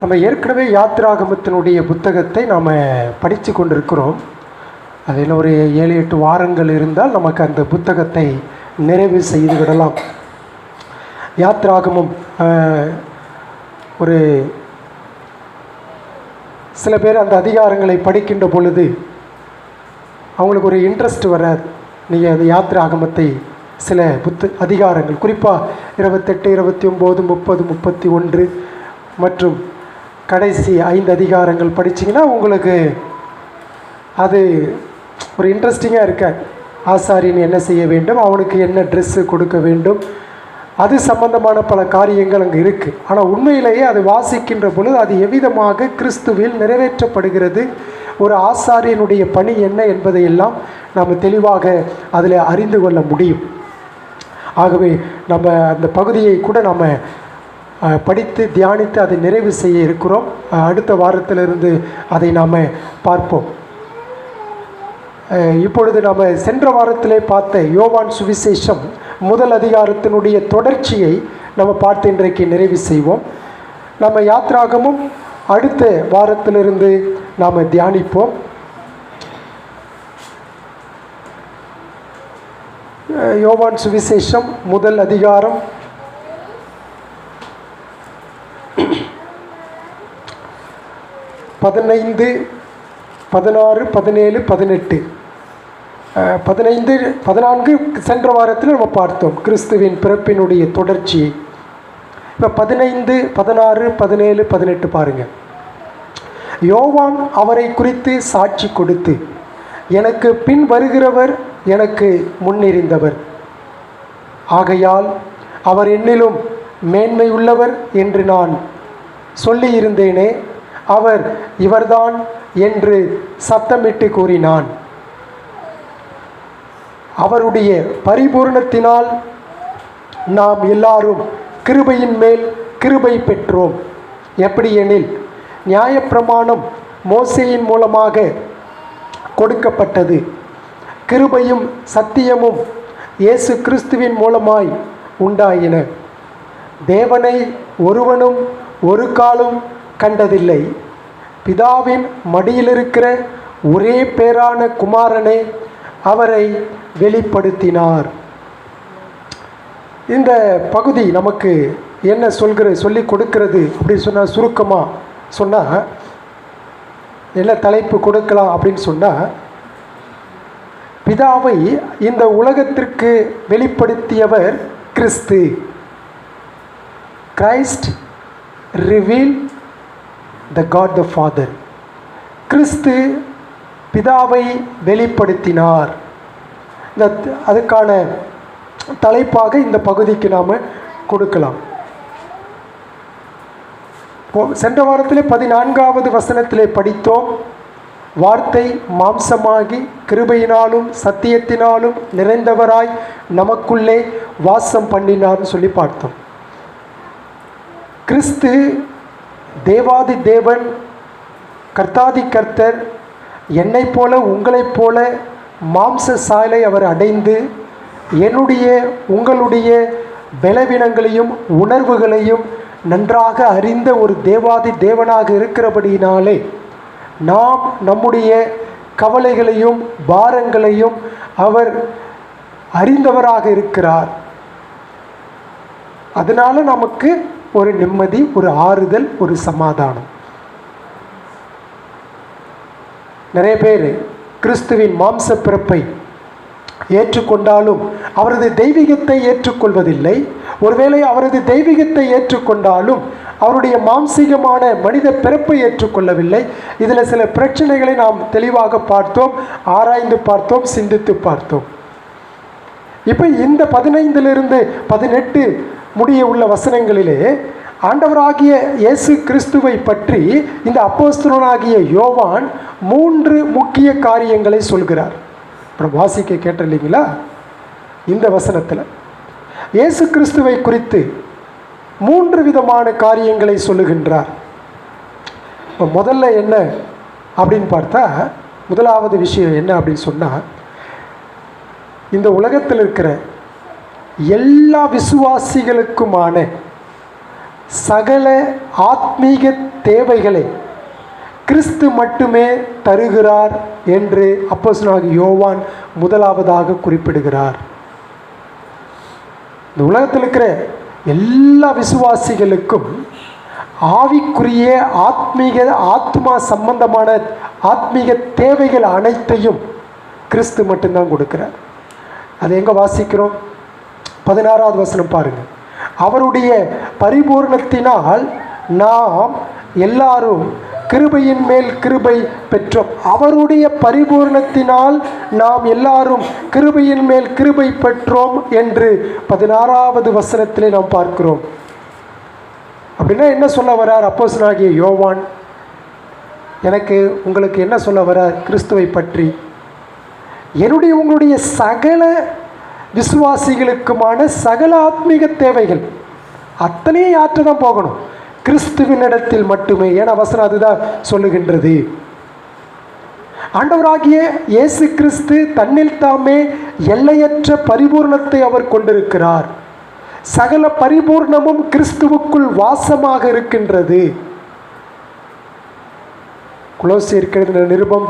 நம்ம ஏற்கனவே யாத்திராகமத்தினுடைய புத்தகத்தை நாம் படித்து கொண்டிருக்கிறோம். அதில் ஒரு 7-8 வாரங்கள் இருந்தால் நமக்கு அந்த புத்தகத்தை நிறைவு செய்து விடலாம். யாத்திராகமம் ஒரு சில பேர் அந்த அதிகாரங்களை படிக்கின்ற பொழுது அவங்களுக்கு ஒரு இன்ட்ரெஸ்ட் வராது. நீங்கள் அந்த யாத்திராகமத்தை சில அதிகாரங்கள் குறிப்பாக 28, 29, 30, 31 மற்றும் கடைசி 5 அதிகாரங்கள் படிச்சிங்கன்னா உங்களுக்கு அது ஒரு இன்ட்ரெஸ்டிங்காக இருக்காது. ஆசாரியன் என்ன செய்ய வேண்டும், அவனுக்கு என்ன ட்ரெஸ்ஸு கொடுக்க வேண்டும், அது சம்பந்தமான பல காரியங்கள் அங்கே இருக்குது. ஆனால் உண்மையிலேயே அது வாசிக்கின்ற பொழுது அது எவ்விதமாக கிறிஸ்துவில் நிறைவேற்றப்படுகிறது, ஒரு ஆசாரியனுடைய பணி என்ன என்பதையெல்லாம் நாம் தெளிவாக அதில் அறிந்து கொள்ள முடியும். ஆகவே நம்ம அந்த பகுதியை கூட நம்ம படித்து தியானித்து அதை நிறைவு செய்ய இருக்கிறோம். அடுத்த வாரத்திலிருந்து அதை நாம் பார்ப்போம். இப்பொழுது நாம் சென்ற வாரத்திலே பார்த்த யோவான் சுவிசேஷம் முதல் அதிகாரத்தினுடைய தொடர்ச்சியை நம்ம பார்த்து இன்றைக்கு நிறைவு செய்வோம். நம்ம யாத்திராகமும் அடுத்த வாரத்திலிருந்து நாம் தியானிப்போம். யோவான் சுவிசேஷம் முதல் அதிகாரம் 15, 16, 17, 18, 15, 14 சென்ற வாரத்தில் நம்ம பார்த்தோம் கிறிஸ்துவின் பிறப்பினுடைய தொடர்ச்சியை. இப்போ 15, 16, 17, 18 பாருங்கள். யோவான் அவரை குறித்து சாட்சி கொடுத்து, எனக்கு பின் வருகிறவர் எனக்கு முன்னிருந்தவர், ஆகையால் அவர் என்னிலும் மேன்மை உள்ளவர் என்று நான் சொல்லியிருந்தேனே, அவர் இவர்தான் என்று சத்தமிட்டு கூறினான். அவருடைய பரிபூரணத்தினால் நாம் எல்லாரும் கிருபையின் மேல் கிருபை பெற்றோம். எப்படி எனில், நியாயப்பிரமாணம் மோசேயின் மூலமாக கொடுக்கப்பட்டது, கிருபையும் சத்தியமும் இயேசு கிறிஸ்துவின் மூலமாய் உண்டாயின. தேவனை ஒருவனும் ஒரு காலும் கண்டதில்லை, பிதாவின் மடியிலிருக்கிற ஒரே பேரான குமாரனே அவரை வெளிப்படுத்தினார். இந்த பகுதி நமக்கு என்ன சொல்லி கொடுக்கிறது அப்படின்னு சொன்னால், சுருக்கமாக சொன்னால் என்ன தலைப்பு கொடுக்கலாம் அப்படின்னு சொன்னால், பிதாவை இந்த உலகத்திற்கு வெளிப்படுத்தியவர் கிறிஸ்து. Christ reveal the God the Father. கிறிஸ்து பிதாவை வெளிப்படுத்தினார். அதுக்கான தலைப்பாக இந்த பகுதிக்கு நாம் கொடுக்கலாம். சென்ற வாரத்திலே 14வது வசனத்திலே படித்தோம், வார்த்தை மாம்சமாகி கிருபையினாலும் சத்தியத்தினாலும் நிறைந்தவராய் நமக்குள்ளே வாசம் பண்ணினார்னு சொல்லி பார்த்தோம். கிறிஸ்து தேவாதி தேவன், கர்த்தாதி கர்த்தர், என்னைப் போல உங்களைப் போல மாம்ச சாயலை அவர் அடைந்து என்னுடைய உங்களுடைய பலவீனங்களையும் உணர்வுகளையும் நன்றாக அறிந்த ஒரு தேவாதி தேவனாக இருக்கிறபடியினாலே நாம் நம்முடைய கவலைகளையும் பாரங்களையும் அவர் அறிந்தவராக இருக்கிறார். அதனால் நமக்கு ஒரு நிம்மதி, ஒரு ஆறுதல், ஒரு சமாதானம். நிறைய பேர் கிறிஸ்துவின் மாம்ச பிறப்பை ஏற்றுக்கொண்டாலும் அவரது தெய்வீகத்தை ஏற்றுக்கொள்வதில்லை. ஒருவேளை அவரது தெய்வீகத்தை ஏற்றுக்கொண்டாலும் அவருடைய மாம்சீகமான மனித பிறப்பை ஏற்றுக்கொள்ளவில்லை. இதில் சில பிரச்சனைகளை நாம் தெளிவாக பார்த்தோம், ஆராய்ந்து பார்த்தோம், சிந்தித்து பார்த்தோம். இப்போ இந்த 15லிருந்து 18 முடிய உள்ள வசனங்களிலே ஆண்டவராகிய இயேசு கிறிஸ்துவை பற்றி இந்த அப்போஸ்தலனாகிய யோவான் 3 முக்கிய காரியங்களை சொல்கிறார். அப்புறம் வாசிக்க கேட்ட இல்லைங்களா? இந்த வசனத்தில் இயேசு கிறிஸ்துவை குறித்து 3 விதமான காரியங்களை சொல்லுகின்றார். இப்போ முதல்ல என்ன அப்படின்னு பார்த்தா, முதலாவது விஷயம் என்ன அப்படின்னு சொன்னால், இந்த உலகத்தில் இருக்கிற எல்லா விசுவாசிகளுக்குமான சகல ஆத்மீக தேவைகளை கிறிஸ்து மட்டுமே தருகிறார் என்று அப்போஸ்தலனாகிய யோவான் முதலாவதாக குறிப்பிடுகிறார். இந்த உலகத்தில் இருக்கிற எல்லா விசுவாசிகளுக்கும் ஆவிக்குரிய ஆத்மா சம்பந்தமான ஆத்மீக தேவைகள் அனைத்தையும் கிறிஸ்து மட்டும்தான் கொடுக்கிறார். அதை எங்கே வாசிக்கிறோம்? 16வது வசனம் பாருங்கள். அவருடைய பரிபூர்ணத்தினால் நாம் எல்லாரும் கிருபையின் மேல் கிருபை பெற்றோம். அவருடைய பரிபூர்ணத்தினால் நாம் எல்லாரும் கிருபையின் மேல் கிருபை பெற்றோம் என்று 16வது வசனத்திலே நாம் பார்க்கிறோம். அப்படின்னா என்ன சொல்ல வரார் அப்போஸ்தலனாகிய யோவான்? எனக்கு உங்களுக்கு என்ன சொல்ல வரார் கிறிஸ்துவை பற்றி? என்னுடைய உங்களுடைய சகல விசுவாசிகளுக்குமான சகல ஆத்மீக தேவைகள் அத்தனையும் யாற்று தான் போகணும்? கிறிஸ்துவினிடத்தில் மட்டுமே. ஏன்னா வசனம் அதுதான் சொல்லுகின்றது. ஆண்டவராகிய இயேசு கிறிஸ்து தன்னில் தாமே எல்லையற்ற பரிபூர்ணத்தை அவர் கொண்டிருக்கிறார். சகல பரிபூர்ணமும் கிறிஸ்துவுக்குள் வாசமாக இருக்கின்றது. கொலோசியருக்கு எழுதின நிருபம்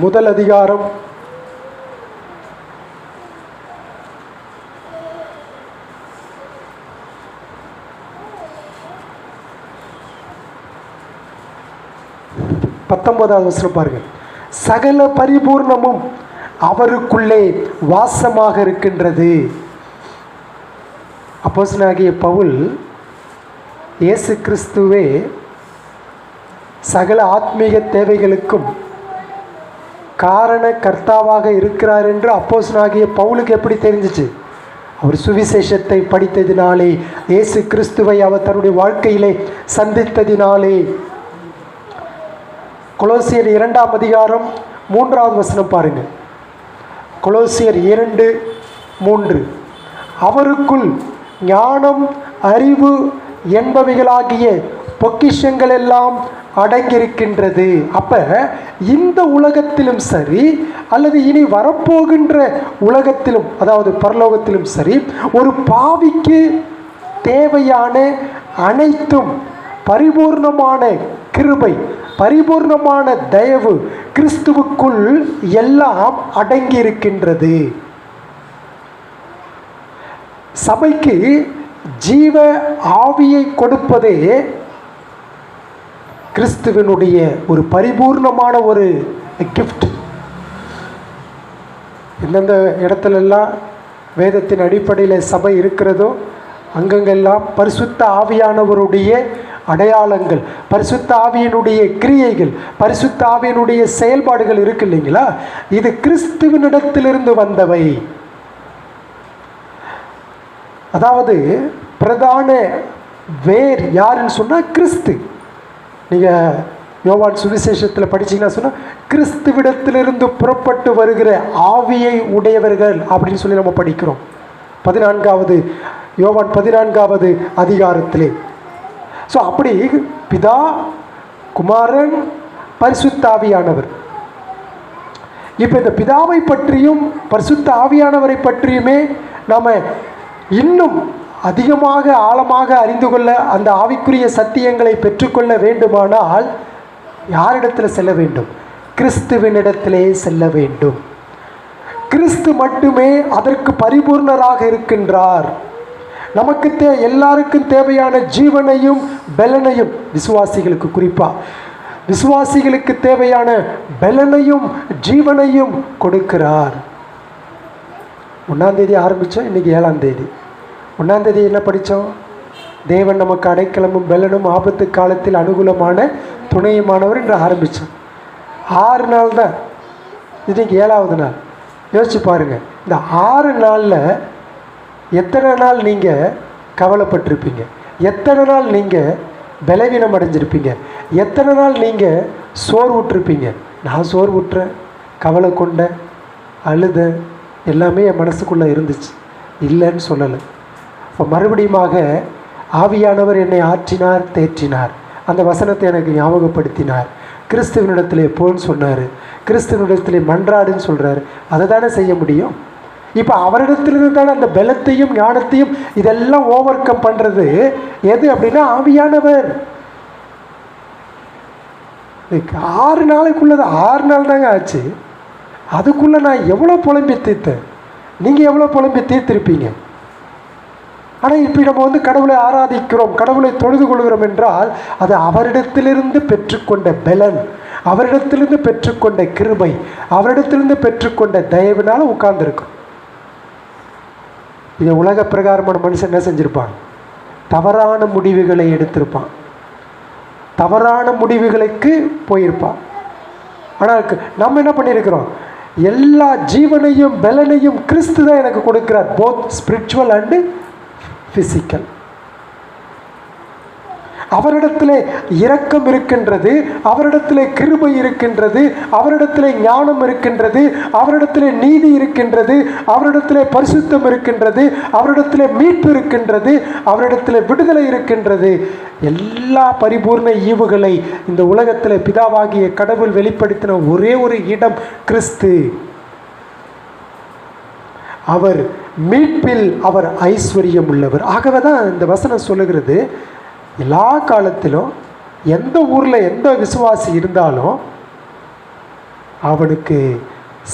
முதல் அதிகாரம் 19வது வசனம் பாருங்கள். சகல பரிபூர்ணமும் அவருக்குள்ளே வாசமாக இருக்கின்றது. அப்போஸ்தலனாகிய பவுல் இயேசு கிறிஸ்துவே சகல ஆத்மீக தேவைகளுக்கும் காரண கர்த்தாவாக இருக்கிறார் என்று அப்போஸ்தலனாகிய பவுலுக்கு எப்படி தெரிஞ்சிச்சு? அவர் சுவிசேஷத்தை படித்ததினாலே, இயேசு கிறிஸ்துவை அவர் தன்னுடைய வாழ்க்கையிலே சந்தித்ததினாலே. கொலோசியர் 2ஆம் அதிகாரம் 3வது வசனம் பாருங்கள். கொலோசியர் 2:3. அவருக்குள் ஞானம் அறிவு என்பவைகளாகிய பொக்கிஷங்கள் எல்லாம் அடங்கியிருக்கின்றது. அப்போ இந்த உலகத்திலும் சரி அல்லது இனி வரப்போகின்ற உலகத்திலும், அதாவது பரலோகத்திலும் சரி, ஒரு பாவிக்கு தேவையான அனைத்தும் பரிபூர்ணமான கிருபை, பரிபூர்ணமான தயவு கிறிஸ்துவுக்குள் எல்லாம் அடங்கியிருக்கின்றது. சபைக்கு ஜீவ ஆவியை கொடுப்பதே கிறிஸ்துவனுடைய ஒரு பரிபூர்ணமான ஒரு கிஃப்ட். எந்தெந்த இடத்துலெல்லாம் வேதத்தின் அடிப்படையில் சபை இருக்கிறதோ அங்கங்கெல்லாம் பரிசுத்த ஆவியானவருடைய அடையாளங்கள், பரிசுத்த ஆவியினுடைய கிரியைகள், பரிசுத்த ஆவியினுடைய செயல்பாடுகள் இருக்கு இல்லைங்களா? இது கிறிஸ்துவனிடத்திலிருந்து வந்தவை. அதாவது பிரதான வேர் யாருன்னு சொன்னால் கிறிஸ்து. நீங்கள் யோவான் சுவிசேஷத்தில் படிச்சிங்கன்னா சொன்னால் கிறிஸ்துவிடத்திலிருந்து புறப்பட்டு வருகிற ஆவியை உடையவர்கள் அப்படின்னு சொல்லி நம்ம படிக்கிறோம். 14வது யோவான் 14வது அதிகாரத்திலே. ஸோ அப்படி பிதா, குமாரன், பரிசுத்த ஆவியானவர். இப்போ இந்த பிதாவை பற்றியும் பரிசுத்த ஆவியானவரை பற்றியுமே நாம் இன்னும் அதிகமாக ஆழமாக அறிந்து கொள்ள, அந்த ஆவிக்குரிய சத்தியங்களை பெற்றுக்கொள்ள வேண்டுமானால் யாரிடத்தில் செல்ல வேண்டும்? கிறிஸ்துவினிடத்திலே செல்ல வேண்டும். கிறிஸ்து மட்டுமே அதற்கு பரிபூர்ணராக இருக்கின்றார். நமக்கு எல்லாருக்கும் தேவையான ஜீவனையும் பலனையும், விசுவாசிகளுக்கு குறிப்பாக விசுவாசிகளுக்கு தேவையான பலனையும் ஜீவனையும் கொடுக்கிறார். 1ஆம் தேதி ஆரம்பித்தோம், இன்றைக்கி 7ஆம் தேதி. 1ஆம் தேதி என்ன படித்தோம்? தேவன் நமக்கு அடைக்கலமும் பலனும் ஆபத்து காலத்தில் அனுகூலமான துணையுமானவர் என்று ஆரம்பித்தோம். 6 நாள் தான், இன்றைக்கி 7வது நாள். யோசிச்சு பாருங்கள், இந்த 6 நாளில் எத்தனை நாள் நீங்கள் கவலைப்பட்டிருப்பீங்க? எத்தனை நாள் நீங்கள் பலவீனம் அடைஞ்சிருப்பீங்க? எத்தனை நாள் நீங்கள் சோர்வுற்றிருப்பீங்க? நான் சோர்வுற்றேன், கவலை கொண்டேன், அழுதேன், எல்லாமே என் மனசுக்குள்ளே இருந்துச்சு, இல்லைன்னு சொல்லலை. இப்போ மறுபடியுமாக ஆவியானவர் என்னை ஆற்றினார், தேற்றினார். அந்த வசனத்தை எனக்கு ஞாபகப்படுத்தினார். கிறிஸ்துவனிடத்திலே போன்னு சொன்னார், கிறிஸ்துவனிடத்திலே மன்றாடுன்னு சொல்கிறார். அதை தானே செய்ய முடியும். இப்போ அவரிடத்திலிருந்து தானே அந்த பலத்தையும் ஞானத்தையும் இதெல்லாம் ஓவர் கம் பண்ணுறது எது அப்படின்னா ஆவியானவர். 6 நாளைக்குள்ளது 6 நாள் தாங்க ஆச்சு. அதுக்குள்ளே நான் எவ்வளோ புலம்பி தீர்த்தேன், நீங்கள் எவ்வளோ புலம்பி தீர்த்திருப்பீங்க. ஆனால் இப்போ நம்ம கடவுளை ஆராதிக்கிறோம், கடவுளை தொழுது கொள்கிறோம் என்றால் அது அவரிடத்திலிருந்து பெற்றுக்கொண்ட பலன், அவரிடத்திலிருந்து பெற்றுக்கொண்ட கிருபை, அவரிடத்திலிருந்து பெற்றுக்கொண்ட தயவினால் உட்கார்ந்துருக்கும். இதை உலக பிரகாரமான மனுஷன் என்ன செஞ்சிருப்பான்? தவறான முடிவுகளை எடுத்திருப்பான், தவறான முடிவுகளுக்கு போயிருப்பான். ஆனால் நம்ம என்ன பண்ணியிருக்கிறோம்? எல்லா ஜீவனையும் பலனையும் கிறிஸ்து தான் எனக்கு கொடுக்கிறார், போத் ஸ்பிரிச்சுவல் அண்டு பிசிக்கல். அவரிடத்தில் இரக்கம் இருக்கின்றது, அவரிடத்தில் கிருபை இருக்கின்றது, அவரிடத்தில் ஞானம் இருக்கின்றது, அவரிடத்தில் நீதி இருக்கின்றது, அவரிடத்தில் பரிசுத்தம் இருக்கின்றது, அவரிடத்தில் மீட்பு இருக்கின்றது, அவரிடத்தில் விடுதலை இருக்கின்றது. எல்லா பரிபூர்ண ஈவுகளை இந்த உலகத்தில் பிதாவாகிய கடவுள் வெளிப்படுத்தின ஒரே ஒரு இடம் கிறிஸ்து. அவர் மீட்பில் அவர் ஐஸ்வர்யம் உள்ளவர். ஆகவே தான் இந்த வசனம் சொல்லுகிறது, எல்லா காலத்திலும் எந்த ஊரில் எந்த விசுவாசி இருந்தாலும் அவனுக்கு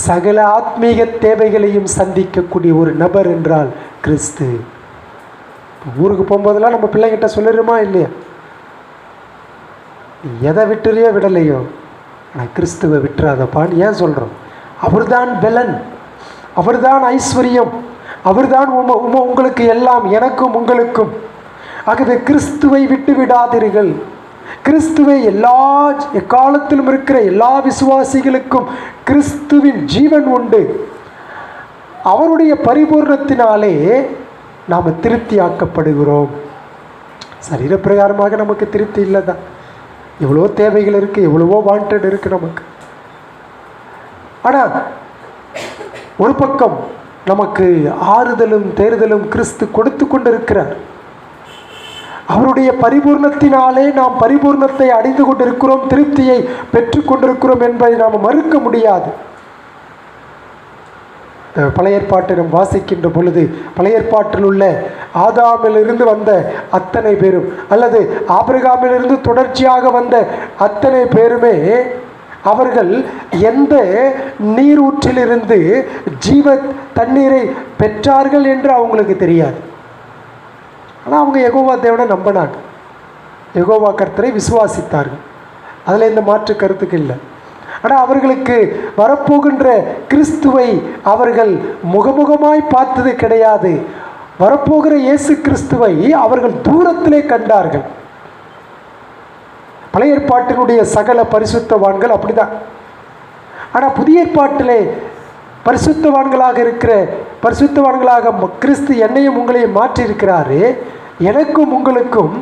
சகல ஆத்மீக தேவைகளையும் சந்திக்கக்கூடிய ஒரு நபர் என்றால் கிறிஸ்து. ஊருக்கு போகும்போதெல்லாம் நம்ம பிள்ளைகிட்ட சொல்லிடுமா இல்லையா? எதை விட்டுறியோ விடலையோ, ஆனால் கிறிஸ்துவை விட்டுறாதப்பான்னு ஏன் சொல்கிறோம்? அவர்தான் பலன், அவர்தான் ஐஸ்வர்யம், அவர்தான் உங்களுக்கு எல்லாம், எனக்கும் உங்களுக்கும். ஆகவே கிறிஸ்துவை விட்டு விடாதீர்கள். கிறிஸ்துவை எக்காலத்திலும் இருக்கிற எல்லா விசுவாசிகளுக்கும் கிறிஸ்துவின் ஜீவன் உண்டு. அவருடைய பரிபூர்ணத்தினாலே நாம் திருப்தியாக்கப்படுகிறோம். சரீர பிரகாரமாக நமக்கு திருப்தி இல்லை தான், எவ்வளவோ தேவைகள் இருக்குது, எவ்வளவோ வாண்டட் இருக்குது நமக்கு. ஆனால் ஒரு பக்கம் நமக்கு ஆறுதலும் தேறுதலும் கிறிஸ்து கொடுத்து கொண்டிருக்கிறார். அவருடைய பரிபூர்ணத்தினாலே நாம் பரிபூர்ணத்தை அடைந்து கொண்டிருக்கிறோம், திருப்தியை பெற்று கொண்டிருக்கிறோம் என்பதை நாம் மறுக்க முடியாது. பழைய ஏற்பாட்டை நாம் வாசிக்கின்ற பொழுது பழைய ஏற்பாட்டில் உள்ள ஆதாமிலிருந்து வந்த அத்தனை பேரும் அல்லது ஆபிரகாமிலிருந்து தொடர்ச்சியாக வந்த அத்தனை பேருமே அவர்கள் எந்த நீரூற்றிலிருந்து ஜீவ தண்ணீரை பெற்றார்கள் என்று அவங்களுக்கு தெரியாது. ஆனால் அவங்க யெகோவா தேவனை நம்பினாங்க, யெகோவா கர்த்தரை விசுவாசித்தார்கள், அதில் எந்த மாற்று கருத்துக்கு இல்லை. ஆனால் அவர்களுக்கு வரப்போகின்ற கிறிஸ்துவை அவர்கள் முகமுகமாய் பார்த்தது கிடையாது. வரப்போகிற இயேசு கிறிஸ்துவை அவர்கள் தூரத்திலே கண்டார்கள். பழைய ஏற்பாட்டினுடைய சகல பரிசுத்தவான்கள் அப்படிதான். ஆனால் புதிய ஏற்பாட்டிலே பரிசுத்தவான்களாக இருக்கிற பரிசுத்தவான்களாக கிறிஸ்து என்னையும் உங்களையும் மாற்றியிருக்கிறாரு. எனக்கும் உங்களுக்கும்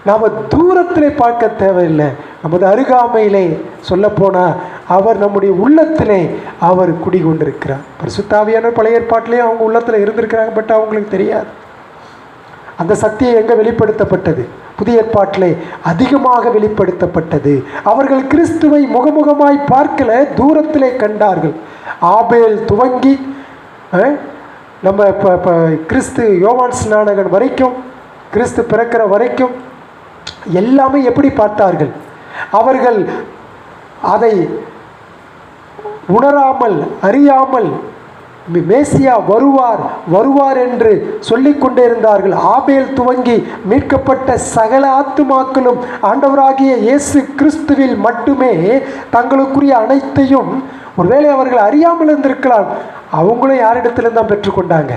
நாம் தூரத்தில் பார்க்க தேவையில்லை, நமது அருகாமையிலே சொல்லப்போனால் அவர் நம்முடைய உள்ளத்திலே அவர் குடிகொண்டிருக்கிறார். பரிசுத்தாவியான பழைய ஏற்பாட்டிலேயே அவங்க உள்ளத்தில் இருந்திருக்கிறாங்க, பட் அவங்களுக்கு தெரியாது. அந்த சத்தியம் எங்கே வெளிப்படுத்தப்பட்டது? புதிய ஏற்பாட்டிலே அதிகமாக வெளிப்படுத்தப்பட்டது. அவர்கள் கிறிஸ்துவை முகமுகமாய் பார்க்கல, தூரத்திலே கண்டார்கள். ஆபேல் துவங்கி நம்ம இப்போ கிறிஸ்து யோவான் ஸ்நானகன் வரைக்கும், கிறிஸ்து பிறக்கிற வரைக்கும் எல்லாமே எப்படி பார்த்தார்கள்? அவர்கள் அதை உணராமல் அறியாமல் மேசியா வருவார் வருவார் என்று சொல்லிக்கொண்டே இருந்தார்கள். ஆபேல் துவங்கி மீட்கப்பட்ட சகல ஆத்துமாக்களும் ஆண்டவராகிய இயேசு கிறிஸ்துவில் மட்டுமே தங்களுக்குரிய அனைத்தையும், ஒருவேளை அவர்கள் அறியாமல் இருந்திருக்கலாம், அவங்களும் யாரிடத்திலிருந்து தான் பெற்றுக்கொண்டாங்க?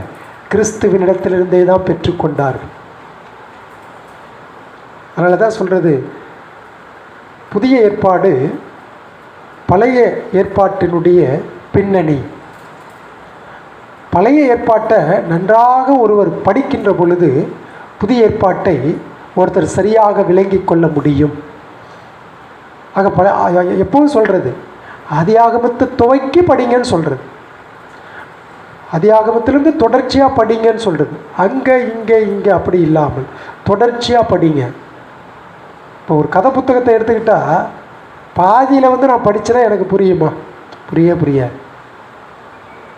கிறிஸ்துவினிடத்திலிருந்தே தான் பெற்றுக்கொண்டார்கள். அதனால தான் சொல்கிறது, புதிய ஏற்பாடு பழைய ஏற்பாட்டினுடைய பின்னணி. பழைய ஏற்பாட்டை நன்றாக ஒருவர் படிக்கின்ற பொழுது புதிய ஏற்பாட்டை ஒருத்தர் சரியாக விளங்கி கொள்ள முடியும். ஆக எப்பவும் சொல்கிறது, ஆதியாகமத்தை துவக்கி படிங்கன்னு சொல்கிறது, ஆதியாகமத்திலிருந்து தொடர்ச்சியாக படிங்கன்னு சொல்கிறது. அங்கே இங்கே அப்படி இல்லாமல் தொடர்ச்சியாக படிங்க. இப்போ ஒரு கதை புத்தகத்தை எடுத்துக்கிட்டால் பாதியில் நான் படித்தேன்னா எனக்கு புரியுமா? புரியாது.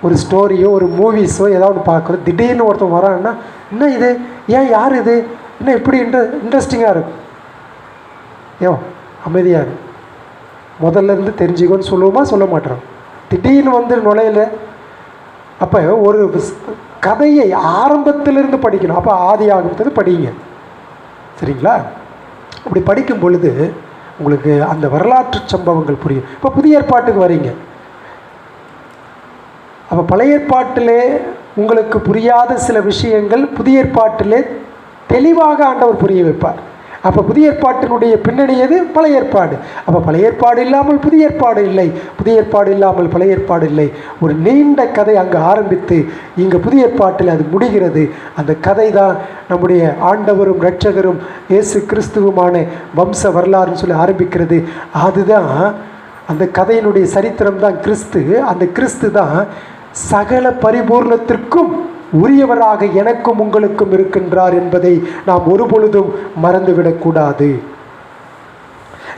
ஒரு ஸ்டோரியோ ஒரு மூவிஸோ ஏதாவது பார்க்குறோம், திடீர்னு ஒருத்தன் வரான்னா என்ன இது, ஏன் யார் இது, என்ன இப்படி இன்ட்ரெஸ்டிங்காக இருக்கும். ஏன் அமைதியாக இருக்கும், முதல்ல இருந்து தெரிஞ்சுக்கோன்னு சொல்லுவோமா, சொல்ல மாட்டோம். திடீர்னு வந்து நுழையில. அப்போ ஒரு கதையை ஆரம்பத்திலிருந்து படிக்கணும். அப்போ ஆதி ஆகமத்தை படிங்க, சரிங்களா? அப்படி படிக்கும் பொழுது உங்களுக்கு அந்த வரலாற்று சம்பவங்கள் புரியும். இப்போ புதிய ஏற்பாட்டுக்கு வரீங்க, அப்போ பழைய ஏற்பாட்டிலே உங்களுக்கு புரியாத சில விஷயங்கள் புதிய ஏற்பாட்டிலே தெளிவாக ஆண்டவர் புரிய வைப்பார். அப்போ புதிய ஏற்பாட்டினுடைய பின்னணி எது? பழைய ஏற்பாடு. அப்போ பழைய ஏற்பாடு இல்லாமல் புதிய ஏற்பாடு இல்லை, புதிய ஏற்பாடு இல்லாமல் பழைய ஏற்பாடு இல்லை. ஒரு நீண்ட கதை அங்கே ஆரம்பித்து இங்கே புதிய ஏற்பாட்டில் அது முடிகிறது. அந்த கதை தான் நம்முடைய ஆண்டவரும் இரட்சகரும் இயேசு கிறிஸ்துவுமான வம்ச வரலாறுன்னு சொல்லி ஆரம்பிக்கிறது. அதுதான் அந்த கதையினுடைய சரித்திரம் தான் கிறிஸ்து. அந்த கிறிஸ்து தான் சகல பரிபூர்ணத்திற்கும் உரியவராக எனக்கும் உங்களுக்கும் இருக்கின்றார் என்பதை நாம் ஒருபொழுதும் மறந்துவிடக்கூடாது.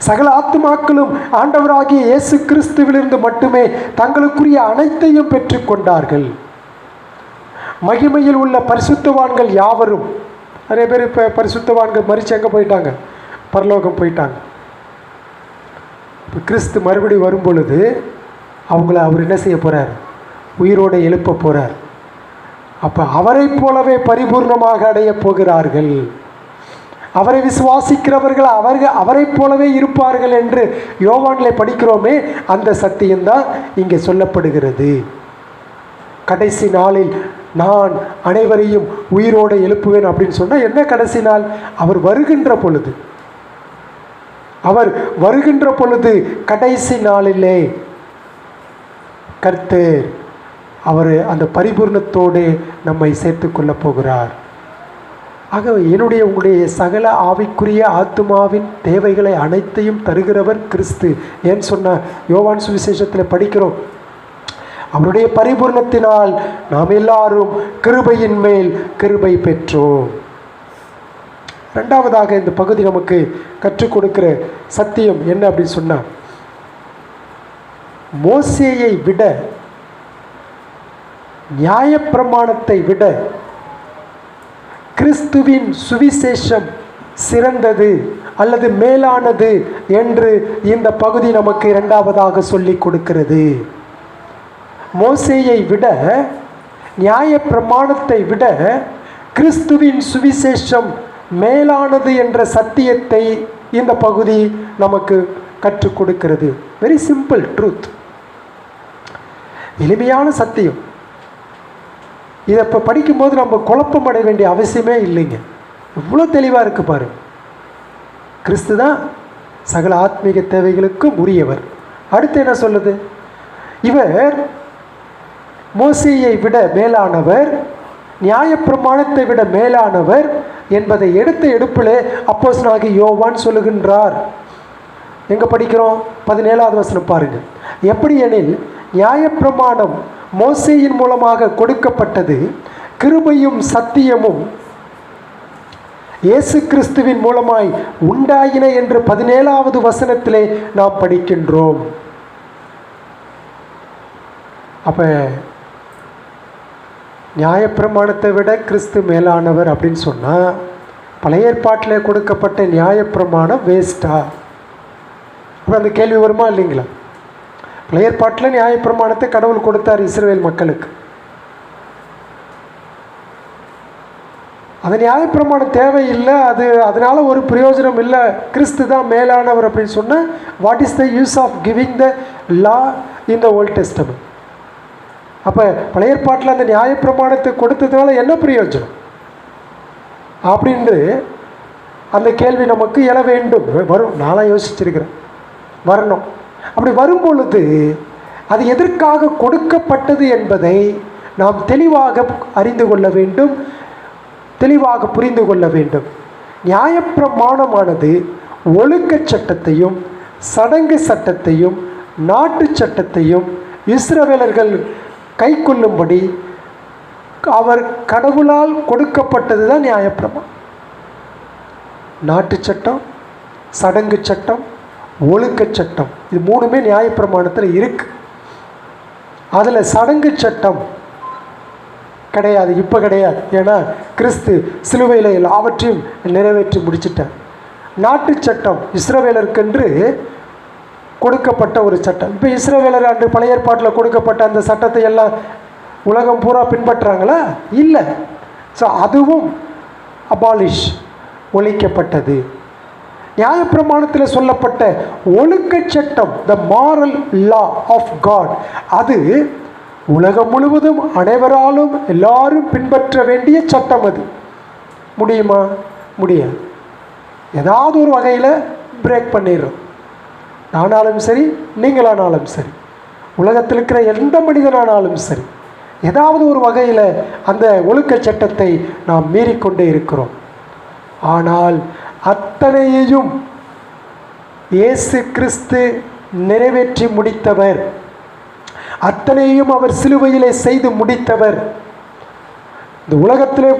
சகல ஆத்துமாக்களும் ஆண்டவராகிய இயேசு கிறிஸ்துவிலிருந்து மட்டுமே தங்களுக்குரிய அனைத்தையும் பெற்றுக்கொண்டார்கள். மகிமையில் உள்ள பரிசுத்தவான்கள் யாவரும், நிறைய பேர் இப்போ பரிசுத்தவான்கள் மரிச்சு எங்கே போயிட்டாங்க? பரலோகம் போயிட்டாங்க. இப்போ கிறிஸ்து மறுபடி வரும் பொழுது அவங்கள அவர் என்ன செய்ய போகிறார்? உயிரோடு எழுப்ப போகிறார். அப்போ அவரை போலவே பரிபூர்ணமாக அடைய போகிறார்கள். அவரை விசுவாசிக்கிறவர்கள் அவரை போலவே இருப்பார்கள் என்று யோவானிலே படிக்கிறோமே, அந்த சத்தியம்தான் இங்கே சொல்லப்படுகிறது. கடைசி நாளில் நான் அனைவரையும் உயிரோடு எழுப்புவேன் அப்படின்னு சொன்னால் என்ன கடைசி நாள்? அவர் வருகின்ற பொழுது, அவர் வருகின்ற பொழுது கடைசி நாளிலே கர்த்தர் அவர் அந்த பரிபூர்ணத்தோடு நம்மை சேர்த்து கொள்ள போகிறார். ஆக என்னுடைய உங்களுடைய சகல ஆவிக்குரிய ஆத்துமாவின் தேவைகளை அனைத்தையும் தருகிறவர் கிறிஸ்து. ஏன்னு சொன்னால் யோவான் சுவிசேஷத்தில் படிக்கிறோம், அவருடைய பரிபூர்ணத்தினால் நாம் எல்லாரும் கிருபையின் மேல் கிருபை பெற்றோம். ரெண்டாவதாக இந்த பகுதி நமக்கு கற்றுக் கொடுக்கிற சத்தியம் என்ன அப்படின்னு சொன்னால், மோசேயை விட நியாயப்பிரமாணத்தை விட கிறிஸ்துவின் சுவிசேஷம் சிறந்தது அல்லது மேலானது என்று இந்த பகுதி நமக்கு இரண்டாவதாக சொல்லிக் கொடுக்கிறது. மோசேயை விட, நியாயப்பிரமாணத்தை விட கிறிஸ்துவின் சுவிசேஷம் மேலானது என்ற சத்தியத்தை இந்த பகுதி நமக்கு கற்றுக் கொடுக்கிறது. வெரி சிம்பிள் ட்ரூத், எளிமையான சத்தியம். இதை இப்போ படிக்கும்போது நம்ம குழப்பம் அடைய வேண்டிய அவசியமே இல்லைங்க. இவ்வளோ தெளிவாக இருக்கு பாருங்க. கிறிஸ்து தான் சகல ஆத்மீக தேவைகளுக்கும் உரியவர். அடுத்து என்ன சொல்லுது? இவர் மோசேயை விட மேலானவர், நியாயப்பிரமாணத்தை விட மேலானவர் என்பதை எடுத்த எடுப்பில் அப்போஸ்தலனாகிய யோவான் சொல்லுகின்றார். எங்கே படிக்கிறோம்? 17வது வசனம் பாருங்கள். எப்படி எனில் நியாயப்பிரமாணம் மோசேயின் மூலமாக கொடுக்கப்பட்டது, கிருபையும் சத்தியமும் இயேசு கிறிஸ்துவின் மூலமாய் உண்டாயின என்று 17வது வசனத்திலே நாம் படிக்கின்றோம். அப்போ நியாயப்பிரமாணத்தை விட கிறிஸ்து மேலானவர் அப்படின்னு சொன்னால், பழைய ஏற்பாட்டில் கொடுக்கப்பட்ட நியாயப்பிரமாணம் வேஸ்டா? அப்புறம் அந்த கேள்வி வருமா இல்லைங்களா? பழைய ஏற்பாட்டில் நியாயப்பிரமாணத்தை கடவுள் கொடுத்தார் இஸ்ரவேல் மக்களுக்கு. அந்த நியாயப்பிரமாணம் தேவையில்லை, அதனால் ஒரு பிரயோஜனம் இல்லை, கிறிஸ்து தான் மேலானவர் அப்படின்னு சொன்னால், what is the use of giving the law in the old testament? அப்போ பழைய ஏற்பாட்டில் அந்த நியாயப்பிரமாணத்தை கொடுத்ததுனால என்ன பிரயோஜனம் அப்படின்று அந்த கேள்வி நமக்கு எழ வேண்டும். வரும், நானாக யோசிச்சிருக்கிறேன், வரணும். அப்படி வரும்பொழுது அது எதற்காக கொடுக்கப்பட்டது என்பதை நாம் தெளிவாக அறிந்து கொள்ள வேண்டும், தெளிவாக புரிந்து கொள்ள வேண்டும். நியாயப்பிரமாணமானது ஒழுக்க சட்டத்தையும் சடங்கு சட்டத்தையும் நாட்டு சட்டத்தையும் இஸ்ரவேலர்கள் கை கொள்ளும்படி அவர் கடவுளால் கொடுக்கப்பட்டது தான் நியாயப்பிரமாணம். நாட்டு சட்டம், சடங்கு சட்டம், ஒழுக்க சட்டம், இது மூணுமே நியாயப்பிரமாணத்தில் இருக்கு. அதில் சடங்கு சட்டம் கிடையாது, இப்போ கிடையாது. ஏன்னா கிறிஸ்து சிலுவையில் எல்லாவற்றையும் நிறைவேற்றி முடிச்சிட்டார். நாட்டு சட்டம் இஸ்ரவேலருக்கென்று கொடுக்கப்பட்ட ஒரு சட்டம். இப்போ இஸ்ரவேலர் அன்று பழைய ஏற்பாட்டில் கொடுக்கப்பட்ட அந்த சட்டத்தை எல்லாம் உலகம் பூரா பின்பற்றுறாங்களா? இல்லை. ஸோ அதுவும் அபாலிஷ், ஒழிக்கப்பட்டது. நியாயப்பிரமாணத்தில் சொல்லப்பட்ட ஒழுக்க சட்டம், the moral law of God, அது உலகம் முழுவதும் அனைவராலும் எல்லாரும் பின்பற்ற வேண்டிய சட்டம். அது முடியுமா? முடியாது. ஏதாவது ஒரு வகையில் பிரேக் பண்ணிடுறோம். நானாலும் சரி, நீங்களானாலும் சரி, உலகத்தில் இருக்கிற எந்த மனிதனானாலும் சரி, ஏதாவது ஒரு வகையில் அந்த ஒழுக்க சட்டத்தை நாம் மீறிக்கொண்டே இருக்கிறோம். ஆனால் அத்தனையையும் இயேசு கிறிஸ்து நிறைவேற்றி முடித்தவர், அத்தனையும் அவர் சிலுவையிலே செய்து முடித்தவர். இந்த உலகத்திலே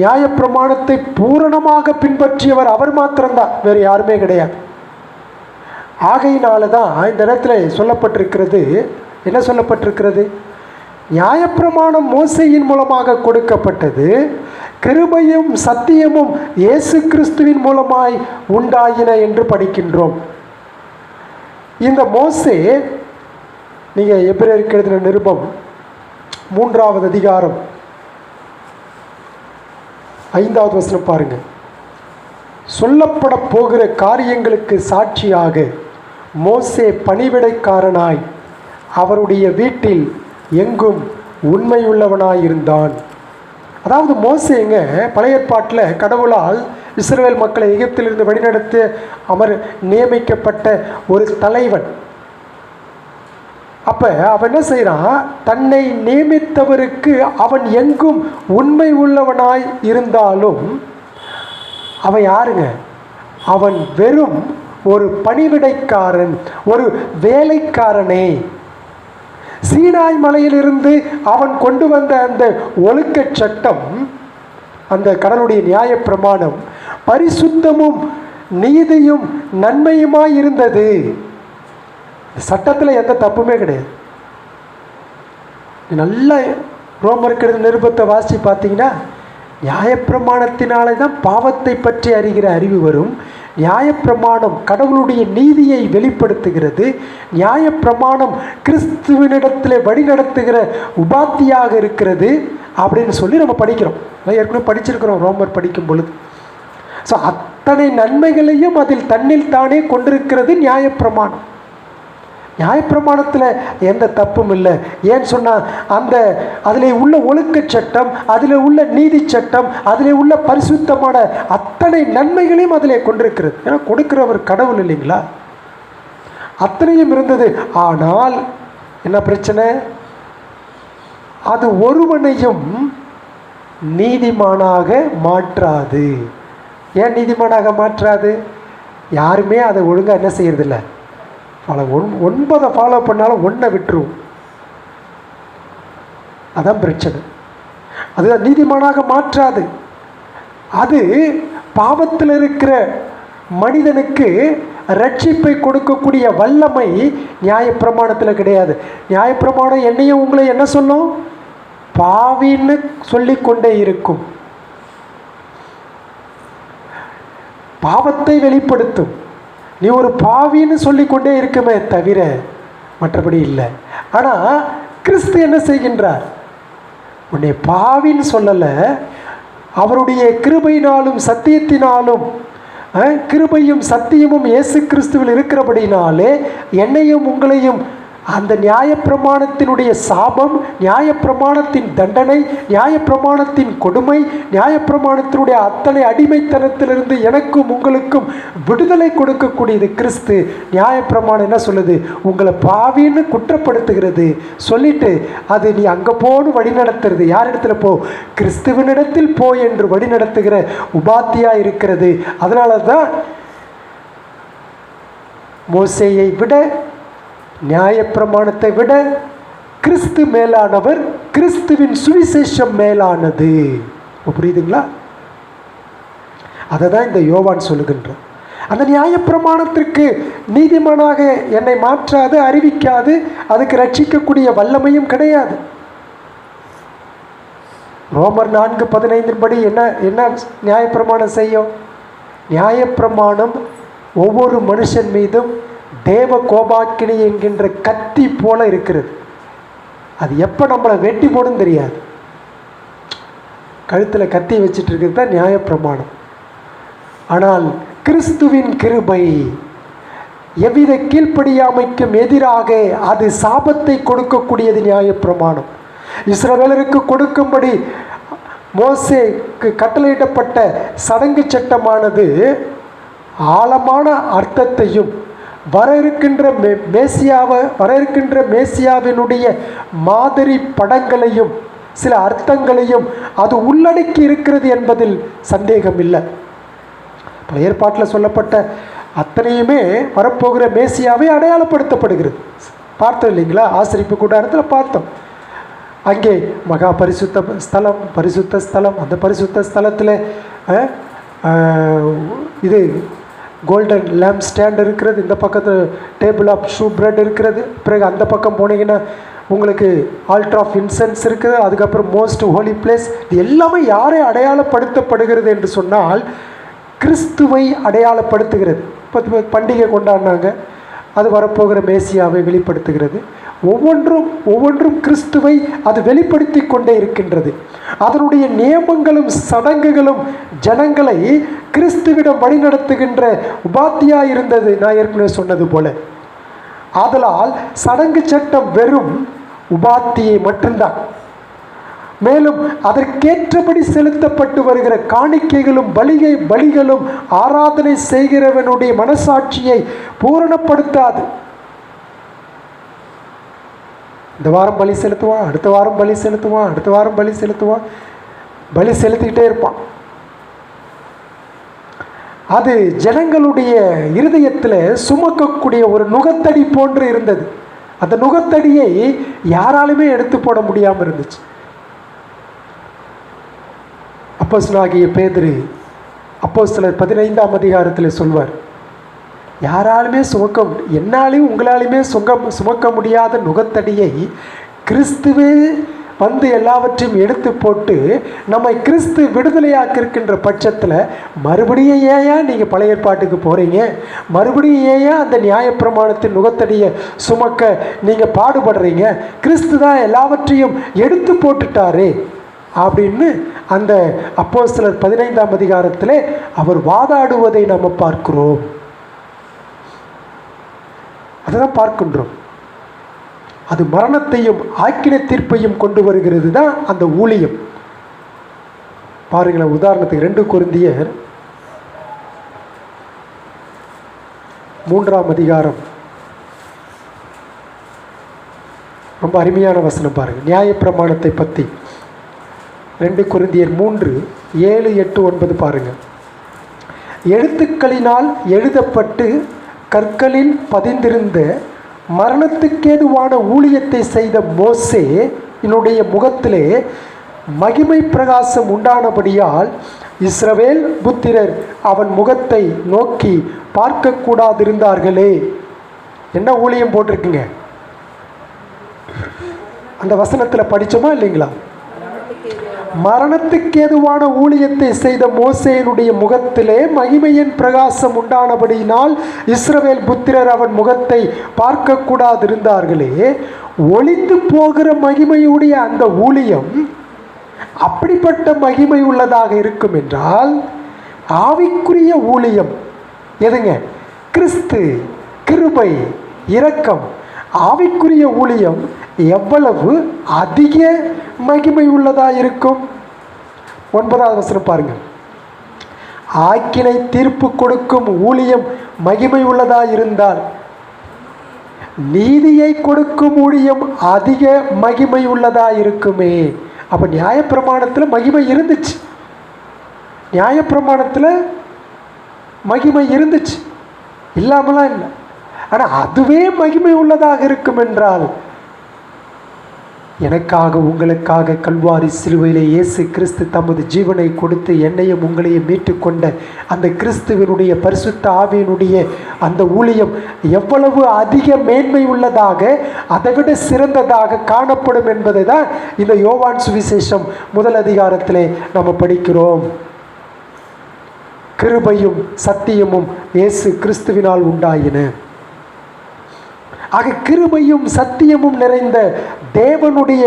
நியாயப்பிரமாணத்தை பூரணமாக பின்பற்றியவர் அவர் மாத்திரம்தான், வேறு யாருமே கிடையாது. ஆகையினால தான் இந்த இடத்துல சொல்லப்பட்டிருக்கிறது, என்ன சொல்லப்பட்டிருக்கிறது? நியாயப்பிரமாணம் மோசேயின் மூலமாக கொடுக்கப்பட்டது, கிருபையும் சத்தியமும் இயேசு கிறிஸ்துவின் மூலமாய் உண்டாயின என்று படிக்கின்றோம். இந்த மோசே, நீங்கள் எபிரேயருக்கு எழுதின நிருபம் 3வது அதிகாரம் 5வது வசனம் பாருங்க. சொல்லப்பட போகிற காரியங்களுக்கு சாட்சியாக மோசே பணிவிடைக்காரனாய் அவருடைய வீட்டில் எங்கும் உண்மையுள்ளவனாயிருந்தான். அதாவது மோசேங்க பழைய ஏற்பாட்டில் கடவுளால் இஸ்ரவேல் மக்களை எகிப்திலிருந்து வழிநடத்த நியமிக்கப்பட்ட ஒரு தலைவன். அப்போ அவன் என்ன செய்கிறான்? தன்னை நியமித்தவருக்கு அவன் எங்கும் உண்மை உள்ளவனாய் இருந்தாலும் அவன் யாருங்க? அவன் வெறும் ஒரு பணிவிடைக்காரன், ஒரு வேலைக்காரனே. சீனாய் மலையிலிருந்து அவன் கொண்டு வந்த அந்த ஒழுக்க சட்டம், அந்த கடவுளுடைய நியாய பிரமாணம் பரிசுத்தமும் நீதியும் நன்மையுமாய் இருந்தது. சட்டத்தில் எந்த தப்புமே கிடையாது. நல்லா ரோமருக்கு எழுதின நிருபத்தை வாசி பார்த்தீங்கன்னா, நியாயப்பிரமாணத்தினாலே தான் பாவத்தை பற்றி அறிகிற அறிவு வரும். நியாயப்பிரமாணம் கடவுளுடைய நீதியை வெளிப்படுத்துகிறது. நியாயப்பிரமாணம் கிறிஸ்துவனிடத்தில் வழிநடத்துகிற உபாத்தியாக இருக்கிறது அப்படின்னு சொல்லி நம்ம படிக்கிறோம். ஏற்கனவே படிச்சிருக்கிறோம் ரோமர் படிக்கும் பொழுது. ஸோ அத்தனை நன்மைகளையும் அதில் தன்னில் தானே கொண்டிருக்கிறது நியாயப்பிரமாணம். நியாயப்பிரமாணத்தில் எந்த தப்பும் இல்லை. ஏன்னு சொன்னால் அந்த அதில் உள்ள ஒழுக்க சட்டம், அதில் உள்ள நீதி சட்டம், அதில் உள்ள பரிசுத்தமான அத்தனை நன்மைகளையும் அதில் கொண்டிருக்கிறது. ஏன்னா கொடுக்கிறவர் கடவுள் இல்லைங்களா? அத்தனையும் இருந்தது. ஆனால் என்ன பிரச்சனை? அது ஒருவனையும் நீதிமானாக மாற்றாது. ஏன் நீதிமானாக மாற்றாது? யாருமே அதை ஒழுங்காக என்ன செய்யறதில்லை. 9 ஃபாலோ பண்ணாலும் 1 விட்டுருவோம். அதான் பிரச்சனை. அதுதான் நீதிமானாக மாற்றாது. அது பாவத்தில் இருக்கிற மனிதனுக்கு ரட்சிப்பை கொடுக்கக்கூடிய வல்லமை நியாயப்பிரமாணத்தில் கிடையாது. நியாயப்பிரமாணம் என்னையும் உங்களை என்ன சொல்லும்? பாவின்னு சொல்லிக்கொண்டே இருக்கும். பாவத்தை வெளிப்படுத்தும். நீ ஒரு பாவின்னு சொல்லிக்கொண்டே இருக்குமே தவிர மற்றபடி இல்லை. ஆனால் கிறிஸ்து என்ன செய்கின்றார்? உன்னை பாவின்னு சொல்லலை. அவருடைய கிருபையினாலும் சத்தியத்தினாலும், கிருபையும் சத்தியமும் இயேசு கிறிஸ்துவில் இருக்கிறபடினாலே என்னையும் உங்களையும் அந்த நியாயப்பிரமாணத்தினுடைய சாபம், நியாயப்பிரமாணத்தின் தண்டனை, நியாயப்பிரமாணத்தின் கொடுமை, நியாயப்பிரமாணத்தினுடைய அத்தனை அடிமைத்தனத்திலிருந்து எனக்கும் உங்களுக்கும் விடுதலை கொடுக்கக்கூடியது கிறிஸ்து. நியாயப்பிரமாணம் என்ன சொல்லுது? உங்களை பாவின்னு குற்றப்படுத்துகிறது. சொல்லிட்டு அது நீ அங்கே போன்னு வழி நடத்துறது. யார் இடத்துல போ? கிறிஸ்துவனிடத்தில் போ என்று வழி நடத்துகிற உபாத்தியா இருக்கிறது. அதனால தான் மோசேயை விட, நியாயப்பிரமாணத்தை விட கிறிஸ்து மேலானவர், கிறிஸ்துவின் சுவிசேஷம் மேலானது. புரியுதுங்களா? அதை தான் இந்த யோவான் சொல்லுகின்றார். அந்த நியாயப்பிரமாணத்திற்கு நீதிமானாக என்னை மாற்றாது, அறிவிக்காது, அதுக்கு ரட்சிக்கக்கூடிய வல்லமையும் கிடையாது. ரோமர் 4:15 படி என்ன நியாயப்பிரமாணம் செய்யும்? நியாயப்பிரமாணம் ஒவ்வொரு மனுஷன் மீதும் தேவ கோபாக்கினி என்கின்ற கத்தி போல இருக்கிறது. அது எப்போ நம்மளை வெட்டி போடும் தெரியாது. கழுத்தில் கத்தி வச்சுட்டு இருக்கிறது தான் நியாயப்பிரமாணம். ஆனால் கிறிஸ்துவின் கிருபை எவ்வித கீழ்ப்படியாமைக்கும் எதிராக அது சாபத்தை கொடுக்கக்கூடியது. நியாயப்பிரமாணம் இஸ்ரவேலருக்கு கொடுக்கும்படி மோசேக்கு கட்டளையிடப்பட்ட சடங்கு சட்டமானது ஆழமான அர்த்தத்தையும் வர இருக்கின்ற மேசியாவினுடைய மாதிரி படங்களையும் சில அர்த்தங்களையும் அது உள்ளடக்கி இருக்கிறது என்பதில் சந்தேகம் இல்லை. பழைய ஏற்பாட்டில் சொல்லப்பட்ட அத்தனையுமே வரப்போகிற மேசியாவை அடையாளப்படுத்தப்படுகிறது. பார்த்தோம் இல்லைங்களா? ஆசரிப்பு கூடாரத்தில் பார்த்தோம். அங்கே மகா பரிசுத்த ஸ்தலம், அந்த பரிசுத்த ஸ்தலத்தில் இது கோல்டன் லேம்ப் ஸ்டாண்ட் இருக்கிறது, இந்த பக்கத்தில் டேபிள் ஆஃப் ஷூ பிரெட் இருக்கிறது. பிறகு அந்த பக்கம் போனீங்கன்னா உங்களுக்கு ஆல்டர் ஆஃப் இன்சென்ஸ் இருக்குது. அதுக்கப்புறம் மோஸ்ட் ஹோலி பிளேஸ். இது எல்லாமே யாரை அடையாளப்படுத்தப்படுகிறது என்று சொன்னால் கிறிஸ்துவை அடையாளப்படுத்துகிறது. இப்போ பண்டிகை கொண்டாடினாங்க, அது வரப்போகிற மேசியாவை வெளிப்படுத்துகிறது. ஒவ்வொன்றும் கிறிஸ்துவை அது வெளிப்படுத்தி கொண்டே இருக்கின்றது. அதனுடைய நியமங்களும் சடங்குகளும் ஜனங்களை கிறிஸ்துவிடம் வழிநடத்துகின்ற உபாத்தியாக இருந்தது, நான் ஏற்கனவே சொன்னது போல. ஆதலால் சடங்கு சட்டம் வெறும் உபாத்தியை மட்டும்தான். மேலும் அதற்கேற்றபடி செலுத்தப்பட்டு வருகிற காணிக்கைகளும் பலிகளும் ஆராதனை செய்கிறவனுடைய மனசாட்சியை பூரணப்படுத்தாது. இந்த வாரம் பலி செலுத்துவான், அடுத்த வாரம் பலி செலுத்துவான், அடுத்த வாரம் பலி செலுத்துவான், பலி செலுத்திக்கிட்டே இருப்பான். அது ஜனங்களுடைய இருதயத்தில் சுமக்கக்கூடிய ஒரு நுகத்தடி போன்று இருந்தது. அந்த நுகத்தடியை யாராலுமே எடுத்து போட முடியாமல் இருந்துச்சு. அப்போஸ்தலனாகிய பேதுரு அப்போஸ்தலர் 15ஆம் அதிகாரத்தில் சொல்வார், யாராலுமே என்னாலையும் உங்களாலுமே சுமக்க முடியாத நுகத்தடியை கிறிஸ்துவே வந்து எல்லாவற்றையும் எடுத்து போட்டு நம்மை கிறிஸ்து விடுதலையாக்கிருக்கின்ற பட்சத்தில் மறுபடியும் ஏன் நீங்கள் பழைய ஏற்பாட்டுக்கு போகிறீங்க? மறுபடியும் ஏன் அந்த நியாயப்பிரமாணத்தின் நுகத்தடியை சுமக்க நீங்கள் பாடுபடுறீங்க? கிறிஸ்து தான் எல்லாவற்றையும் எடுத்து போட்டுட்டாரே அப்படின்னு அந்த அப்போஸ்தலர் 15ஆம் அதிகாரத்தில் அவர் வாதாடுவதை நம்ம பார்க்கிறோம். அதுதான் பார்க்கின்றோம். அது மரணத்தையும் ஆக்கினை தீர்ப்பையும் கொண்டு வருகிறது தான் அந்த ஊழியம். பாருங்களேன், உதாரணத்துக்கு 2 கொரிந்தியர் 3ஆம் அதிகாரம் ரொம்ப அருமையான வசனம் பாருங்கள். நியாயப்பிரமாணத்தை பற்றி 2 கொரிந்தியர் 3:7, 8, 9 பாருங்கள். எழுத்துக்களினால் எழுதப்பட்டு கற்களில் பதிந்திருந்த மரணத்துக்கேதுவான ஊழியத்தை செய்த மோசே என்னுடைய முகத்திலே மகிமை பிரகாசம் உண்டானபடியால் இஸ்ரவேல் புத்திரர் அவன் முகத்தை நோக்கி பார்க்கக்கூடாதிருந்தார்களே. என்ன ஊழியம் போட்டிருக்குங்க? அந்த வசனத்தில் படித்தோமா இல்லைங்களா? மரணத்துக்கேதுவான ஊழியத்தை செய்த மோசேயினுடைய முகத்திலே மகிமையின் பிரகாசம் உண்டானபடியினால் இஸ்ரவேல் புத்திரர் அவன் முகத்தை பார்க்கக்கூடாதிருந்தார்களே. ஒளிந்து போகிற மகிமையுடைய அந்த ஊழியம் அப்படிப்பட்ட மகிமை உள்ளதாக இருக்கும் என்றால் ஆவிக்குரிய ஊழியம் எதுங்க? கிறிஸ்து, கிருபை, இரக்கம். ஆவிக்குரிய ஊழியம் எவ்வளவு அதிக மகிமை உள்ளதா இருக்கும்? 9ஆவது வசனம் பாருங்கள். ஆக்கினை தீர்ப்பு கொடுக்கும் ஊழியம் மகிமை உள்ளதா இருந்தால் நீதியை கொடுக்கும் ஊழியம் அதிக மகிமை உள்ளதா இருக்குமே. அப்ப நியாயப்பிரமாணத்தில் மகிமை இருந்துச்சு, நியாயப்பிரமாணத்தில் மகிமை இருந்துச்சு, இல்லாமலாம் இல்லை. ஆனால் அதுவே மகிமை உள்ளதாக இருக்கும் என்றால் எனக்காக உங்களுக்காக கல்வாரி சிலுவையிலே இயேசு கிறிஸ்து தமது ஜீவனை கொடுத்து என்னையும் உங்களையும் மீட்டு கொண்ட அந்த கிறிஸ்துவனுடைய பரிசுத்த ஆவியினுடைய அந்த ஊழியம் எவ்வளவு அதிக மேன்மை உள்ளதாக, அதைவிட சிறந்ததாக காணப்படும் என்பதை தான் இந்த யோவான் சுவிசேஷம் 1 அதிகாரத்திலே நம்ம படிக்கிறோம். கிருபையும் சத்தியமும் இயேசு கிறிஸ்துவினால் உண்டாயின. ஆக கிருபையும் சத்தியமும் நிறைந்த தேவனுடைய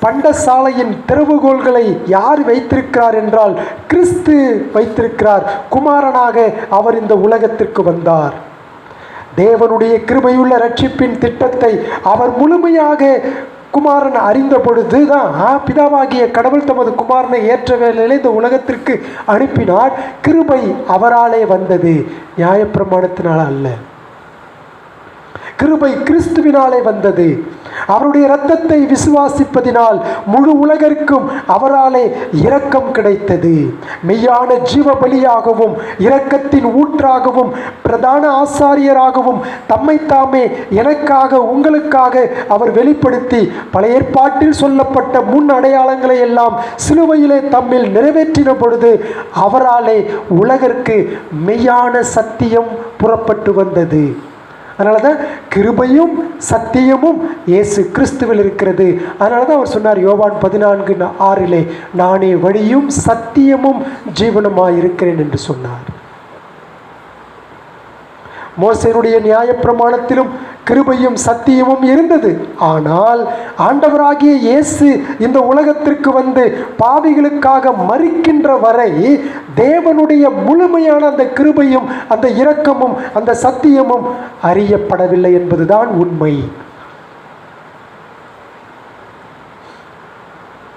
பண்டசாலையின் திறவுகோல்களை யார் வைத்திருக்கிறார் என்றால் கிறிஸ்து வைத்திருக்கிறார். குமாரனாக அவர் இந்த உலகத்திற்கு வந்தார். தேவனுடைய கிருபையுள்ள ரட்சிப்பின் திட்டத்தை அவர் முழுமையாக குமாரன் அறிந்த பொழுது தான் பிதாவாகிய கடவுள் தமது குமாரனை ஏற்ற வேளையிலே இந்த உலகத்திற்கு அனுப்பினார். கிருபை அவராலே வந்தது, நியாயப்பிரமாணத்தினால் அல்ல. கிருபை கிறிஸ்துவினாலே வந்தது. அவருடைய இரத்தத்தை விசுவாசிப்பதினால் முழு உலகிற்கும் அவராலே இரக்கம் கிடைத்தது. மெய்யான ஜீவ பலியாகவும் இரக்கத்தின் ஊற்றாகவும் பிரதான ஆசாரியராகவும் தம்மை தாமே எனக்காக உங்களுக்காக அவர் வெளிப்படுத்தி பழைய ஏற்பாட்டில் சொல்லப்பட்ட முன் அடையாளங்களை எல்லாம் சிலுவையிலே தம்மில் நிறைவேற்றின பொழுது அவராலே உலகிற்கு மெய்யான சத்தியம் புறப்பட்டு வந்தது. அதனால தான் கிருபையும் சத்தியமும் இயேசு கிறிஸ்துவில் இருக்கிறது. அதனால தான் அவர் சொன்னார் யோவான் 14:6 நானே வழியும் சத்தியமும் ஜீவனுமாய் இருக்கிறேன் என்று சொன்னார். மோசேயுடைய நியாயப்பிரமாணத்திலும் கிருபையும் சத்தியமும் இருந்தது. ஆனால் ஆண்டவராகிய இயேசு இந்த உலகத்திற்கு வந்து பாவிகளுக்காக மரிக்கின்ற வரை தேவனுடைய முழுமையான அந்த கிருபையும் அந்த இரக்கமும் அந்த சத்தியமும் அறியப்படவில்லை என்பதுதான் உண்மை.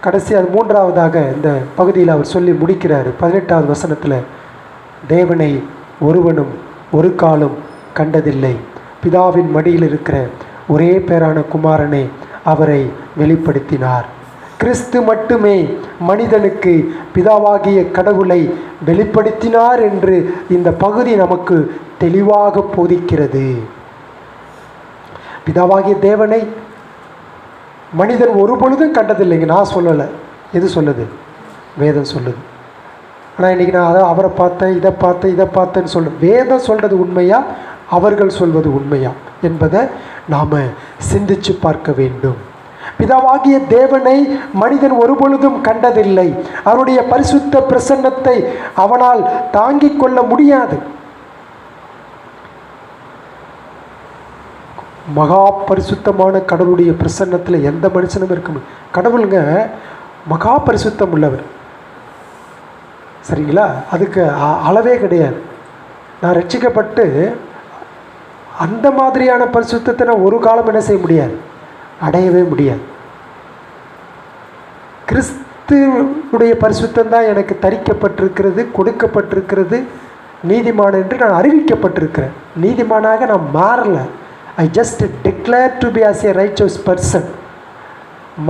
கடைசி அது 3ஆவதாக இந்த பகுதியில் அவர் சொல்லி முடிக்கிறார். 18வது வசனத்தில் தேவனை ஒருவனும் ஒரு காலம் கண்டதில்லை, பிதாவின் மடியில் இருக்கிற ஒரே பேரான குமாரனை அவரை வெளிப்படுத்தினார். கிறிஸ்து மட்டுமே மனிதனுக்கு பிதாவாகிய கடவுளை வெளிப்படுத்தினார் என்று இந்த பகுதி நமக்கு தெளிவாக போதிக்கிறது. பிதாவாகிய தேவனை மனிதன் ஒரு பொழுதும் கண்டதில்லைங்க. நான் சொல்லலை, எது சொல்லுது? வேதம் சொல்லுது. ஆனால் இன்றைக்கி நான் அவரை பார்த்தேன், இதை பார்த்தேன்னு சொல்ல, வேதம் சொல்கிறது உண்மையா, அவர்கள் சொல்வது உண்மையா என்பதை நாம் சிந்திச்சு பார்க்க வேண்டும். பிதாவாகிய தேவனை மனிதன் ஒருபொழுதும் கண்டதில்லை. அவருடைய பரிசுத்த பிரசன்னத்தை அவனால் தாங்கிக் கொள்ள முடியாது. மகா பரிசுத்தமான கடவுளுடைய பிரசன்னத்தில் எந்த மனுஷனும் இருக்க முடியும். கடவுளுங்க மகா பரிசுத்தம் உள்ளவர், சரிங்களா? அதுக்கு அளவே கிடையாது. நான் ரட்சிக்கப்பட்டு அந்த மாதிரியான பரிசுத்தத்தை நான் ஒரு காலம் என்ன செய்ய முடியாது, அடையவே முடியாது. கிறிஸ்துவுடைய பரிசுத்தம் தான் எனக்கு தரிக்கப்பட்டிருக்கிறது, கொடுக்கப்பட்டிருக்கிறது, நீதிமான் என்று நான் அறிவிக்கப்பட்டிருக்கிறேன். நீதிமானாக நான் மாறலை. I just declare to be as a righteous person.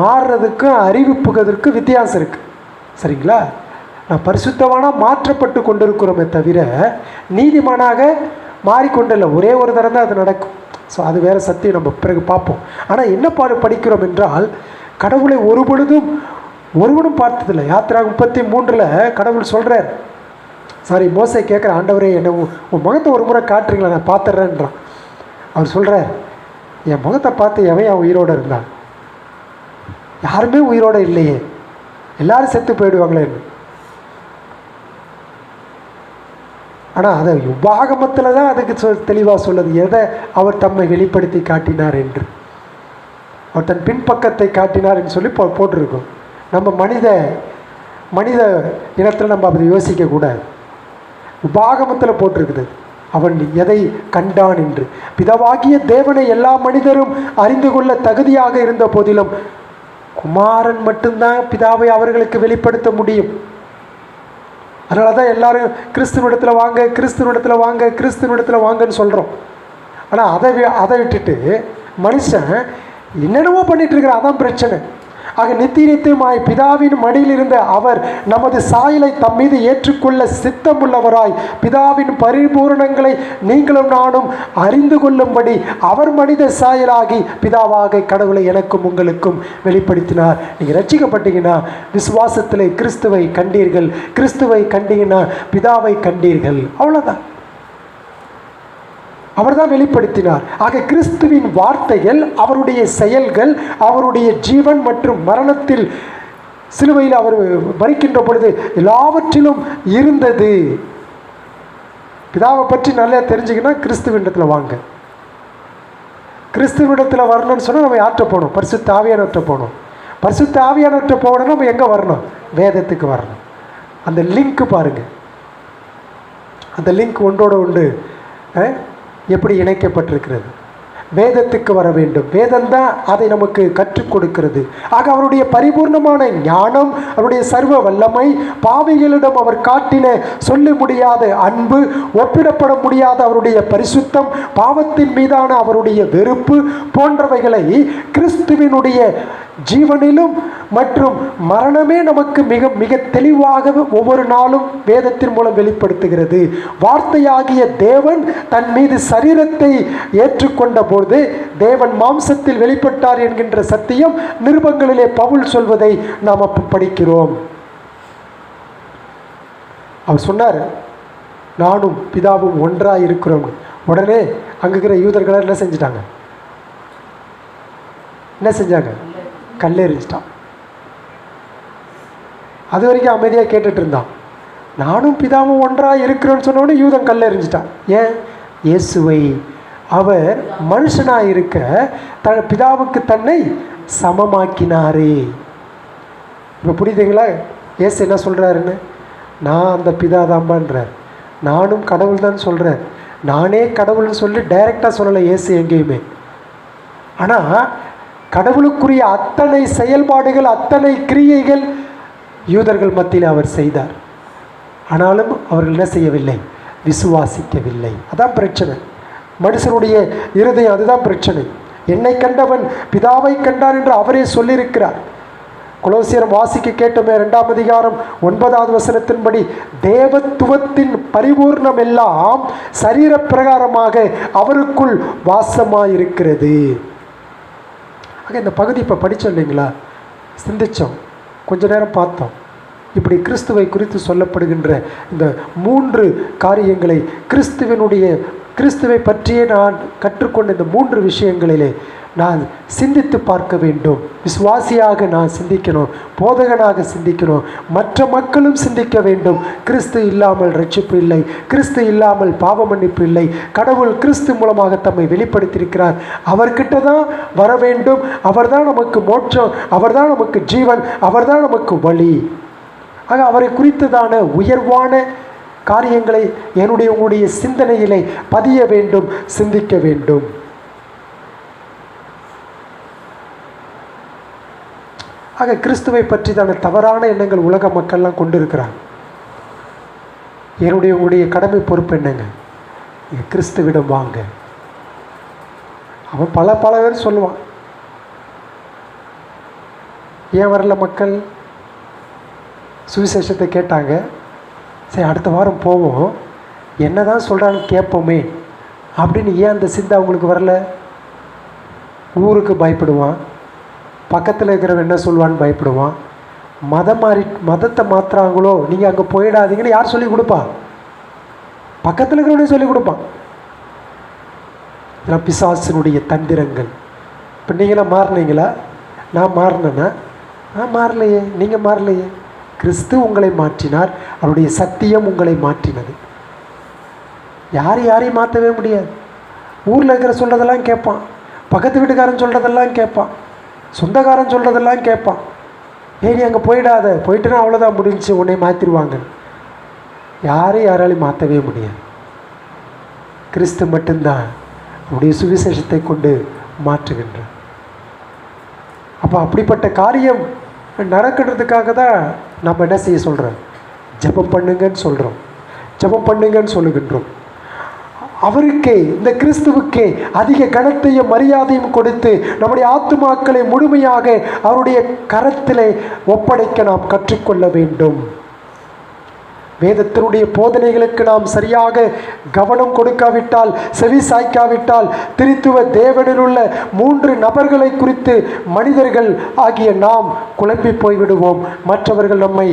மாறுறதுக்கும் அறிவிப்புகிறதுக்கும் வித்தியாசம் இருக்குது, சரிங்களா? நான் பரிசுத்தமானால் மாற்றப்பட்டு கொண்டிருக்கிறோமே தவிர நீதிமானாக மாறிக்கொண்டில்லை. ஒரே ஒரு தரம் தான் அது நடக்கும். ஸோ அது வேறு சத்தியம், நம்ம பிறகு பார்ப்போம். ஆனால் என்ன படிக்கிறோம் என்றால் கடவுளை ஒரு பொழுதும் ஒருவனும் பார்த்ததில்லை. யாத்திராகமம் 33 கடவுள் சொல்கிறார், மோசே கேட்குற, ஆண்டவரே என்ன உன் முகத்தை ஒரு முறை காட்டுறீங்களா, நான் பார்த்துட்றேன்றான். அவர் சொல்கிறார், என் முகத்தை பார்த்து எவன் உயிரோடு இருந்தான்? யாருமே உயிரோடு இல்லையே, எல்லாரும் செத்து போயிடுவாங்களேன்னு. ஆனால் அதை உபாகமத்தில் தான் அதுக்கு தெளிவாக சொல்லுது, எதை அவர் தம்மை வெளிப்படுத்தி காட்டினார் என்று. அவர் தன் பின்பக்கத்தை காட்டினார் என்று சொல்லி போட்டிருக்கோம். நம்ம மனித இனத்தில் நம்ம அப்படி யோசிக்கக்கூடாது. உபாகமத்தில் போட்டிருக்குது அவன் எதை கண்டான் என்று. பிதாவாகிய தேவனை எல்லா மனிதரும் அறிந்து கொள்ள தகுதியாக இருந்த போதிலும் குமாரன் மட்டும்தான் பிதாவை அவர்களுக்கு வெளிப்படுத்த முடியும். அதனால தான் எல்லாரும் கிறிஸ்துவனிடத்தில் வாங்க, கிறிஸ்துவனிடத்தில் வாங்க, கிறிஸ்துவனிடத்தில் வாங்கன்னு சொல்கிறோம். ஆனால் அதை விட்டுட்டு மனுஷன் என்னென்னவோ பண்ணிகிட்டு இருக்கிறான். அதான் பிரச்சனை. ஆக நித்திய நித்தியமாய் பிதாவின் மடியில் இருந்த அவர் நமது சாயலை தம் மீது ஏற்றுக்கொள்ள சித்தமுள்ளவராய் பிதாவின் பரிபூரணங்களை நீங்களும் நானும் அறிந்து கொள்ளும்படி அவர் மனித சாயலாகி பிதாவாக கடவுளை எனக்கும் உங்களுக்கும் வெளிப்படுத்தினார். நீங்கள் ரட்சிக்கப்பட்டீங்கன்னா விசுவாசத்திலே கிறிஸ்துவை கண்டீர்கள், கிறிஸ்துவை கண்டீங்கன்னா பிதாவை கண்டீர்கள், அவ்வளோதான். அவர் தான் வெளிப்படுத்தினார். ஆக கிறிஸ்துவின் வார்த்தைகள், அவருடைய செயல்கள், அவருடைய ஜீவன் மற்றும் மரணத்தில் சிலுவையில் அவர் மரிக்கின்ற பொழுது எல்லாவற்றிலும் இருந்தது. பிதாவை பற்றி நல்லா தெரிஞ்சுக்கினா கிறிஸ்துவிடத்தில் வாங்க. கிறிஸ்துவிடத்தில் வரணும்னு சொன்னால் நம்ம யார்கிட்ட போகணும்? பரிசுத்த ஆவியானவர்கிட்ட போகணும். பரிசுத்த ஆவியானவர்கிட்ட போகணும்னா நம்ம எங்கே வரணும்? வேதத்துக்கு வரணும். அந்த லிங்க் பாருங்கள், அந்த லிங்க் ஒன்றோடு உண்டு எப்படி இணைக்கப்பட்டிருக்கிறது. வேதத்துக்கு வர வேண்டும். வேதம்தான் அதை நமக்கு கற்றுக் கொடுக்கிறது. ஆக அவருடைய பரிபூர்ணமான ஞானம், அவருடைய சர்வ வல்லமை, பாவிகளிடம் அவர் காட்டின சொல்ல முடியாத அன்பு, ஒப்பிடப்பட முடியாத அவருடைய பரிசுத்தம், பாவத்தின் மீதான அவருடைய வெறுப்பு போன்றவைகளை கிறிஸ்துவினுடைய ஜீவனிலும் மற்றும் மரணமே நமக்கு மிக மிக தெளிவாக ஒவ்வொரு நாளும் வேதத்தின் மூலம் வெளிப்படுத்துகிறது. வார்த்தையாகிய தேவன் தன் மீது சரீரத்தை ஏற்றுக்கொண்ட போது தேவன் மாம்சத்தில் வெளிப்பட்டார் என்கின்ற சத்தியம் நிருபங்களிலே பவுல் சொல்வதை நாம் படிக்கிறோம். அவர் சொன்னார், நானும் பிதாவும் ஒன்றாக இருக்கிறோம். உடனே அங்கே இருக்கிற யூதர்கள் என்ன செஞ்சிட்டாங்க? என்ன செஞ்சாங்க? கல்லெறிஞ்சிட்டான். அது வரைக்கும் அமைதியாக கேட்டுட்டு இருந்தான். நானும் பிதாவும் ஒன்றாக இருக்கிறோன்னு சொன்னோடனே யூதன் கல்லெறிஞ்சிட்டான். ஏன்? இயேசுவை அவர் மனுஷனாக இருக்க பிதாவுக்கு தன்னை சமமாக்கினாரே. இப்போ புரியுதுங்களா இயேசு என்ன சொல்கிறாருன்னு? நான் அந்த பிதா தான்பான்றார், நானும் கடவுள் தான் சொல்கிறேன். நானே கடவுள்னு சொல்லி டைரெக்டாக சொல்லலை இயேசு எங்கேயுமே. ஆனால் கடவுளுக்குரிய அத்தனை செயல்பாடுகள், அத்தனை கிரியைகள் யூதர்கள் மத்தியில் அவர் செய்தார். ஆனாலும் அவர்கள் என்ன செய்யவில்லை? விசுவாசிக்கவில்லை. அதான் பிரச்சனை. மனுஷனுடைய இருதயம், அதுதான் பிரச்சனை. என்னை கண்டவன் பிதாவை கண்டார் என்று அவரே சொல்லியிருக்கிறார். கொலோசியர் வாசிக்க கேட்டோமே 2ஆம் அதிகாரம் 9வது வசனத்தின்படி தேவத்துவத்தின் பரிபூர்ணம் எல்லாம் சரீர பிரகாரமாக அவருக்குள் வாசமாயிருக்கிறது. இந்த பகுதி இப்போ படித்தோம் இல்லைங்களா, சிந்தித்தோம், கொஞ்ச நேரம் பார்த்தோம். இப்படி கிறிஸ்துவை குறித்து சொல்லப்படுகின்ற இந்த 3 காரியங்களை, கிறிஸ்துவை பற்றியே நான் கற்றுக்கொண்ட இந்த 3 விஷயங்களிலே நான் சிந்தித்து பார்க்க வேண்டும். விசுவாசியாக நான் சிந்திக்கணும், போதகனாக சிந்திக்கணும், மற்ற மக்களும் சிந்திக்க வேண்டும். கிறிஸ்து இல்லாமல் ரட்சிப்பு இல்லை, கிறிஸ்து இல்லாமல் பாவ மன்னிப்பு இல்லை. கடவுள் கிறிஸ்து மூலமாக தம்மை வெளிப்படுத்தியிருக்கிறார். அவர்கிட்ட தான் வர வேண்டும். அவர்தான் நமக்கு மோட்சம், அவர்தான் நமக்கு ஜீவன், அவர்தான் நமக்கு வழி. ஆக அவரை குறித்ததான உயர்வான காரியங்களை உங்களுடைய சிந்தனையிலே பதிய வேண்டும், சிந்திக்க வேண்டும். ஆக கிறிஸ்துவை பற்றி தான தவறான எண்ணங்கள் உலக மக்கள்லாம் கொண்டு இருக்கிறாங்க. உங்களுடைய கடமை பொறுப்பு என்னங்க? கிறிஸ்துவிடம் வாங்க. அவன் பல பேர் சொல்லுவான், ஏன் வரல மக்கள்? சுவிசேஷத்தை கேட்டாங்க, சரி அடுத்த வாரம் போவோம், என்ன தான் சொல்கிறான்னு கேட்போமே அப்படின்னு ஏன் அந்த சிந்தை அவங்களுக்கு வரல? ஊருக்கு பயப்படுவான், பக்கத்தில் இருக்கிறவன் என்ன சொல்லுவான்னு பயப்படுவான், மதத்தை மாற்றுறாங்களோ நீங்கள் அங்கே போயிடாதீங்கன்னு யார் சொல்லி கொடுப்பா? பக்கத்தில் இருக்கிறவனே சொல்லி கொடுப்பான். இதெல்லாம் பிசாசினுடைய தந்திரங்கள். இப்போ நீங்களாம் மாறினீங்களா? நான் மாறினேன்னா? நான் மாறலையே. நீங்கள் மாறலையே. கிறிஸ்து உங்களை மாற்றினார், அவருடைய சத்தியம் உங்களை மாற்றினது. யாரையும் மாற்றவே முடியாது. ஊரில் இருக்கிற சொல்கிறதெல்லாம் கேட்பான், பக்கத்து வீட்டுக்காரன் சொல்கிறதெல்லாம் கேட்பான், சொந்தக்காரன் சொல்கிறதெல்லாம் கேட்பான். நீ அங்கே போயிடாத, போயிட்டுனா அவ்வளோதான் முடிஞ்சு, உன்னை மாற்றிடுவாங்க. யாராலையும் மாற்றவே முடியாது. கிறிஸ்து மட்டும்தான் அவருடைய சுவிசேஷத்தை கொண்டு மாற்றுகின்றார். அப்போ அப்படிப்பட்ட காரியம் நடக்கிறதுக்காக தான் நம்ம என்ன செய்ய சொல்கிறோம்? ஜெபம் பண்ணுங்கன்னு சொல்கிறோம், ஜெபம் பண்ணுங்கன்னு சொல்லுகின்றோம். அவருக்கே, இந்த கிறிஸ்துவுக்கே அதிக கனத்தையும் மரியாதையும் கொடுத்து நம்முடைய ஆத்துமாக்களை முழுமையாக அவருடைய கரத்திலே ஒப்படைக்க நாம் கற்றுக்கொள்ள வேண்டும். வேதத்தினுடைய போதனைகளுக்கு நாம் சரியாக கவனம் கொடுக்காவிட்டால், செவி சாய்க்காவிட்டால், திருத்துவ தேவனில் உள்ள 3 நபர்களை குறித்து மனிதர்கள் ஆகிய நாம் குழம்பி போய்விடுவோம். மற்றவர்கள் நம்மை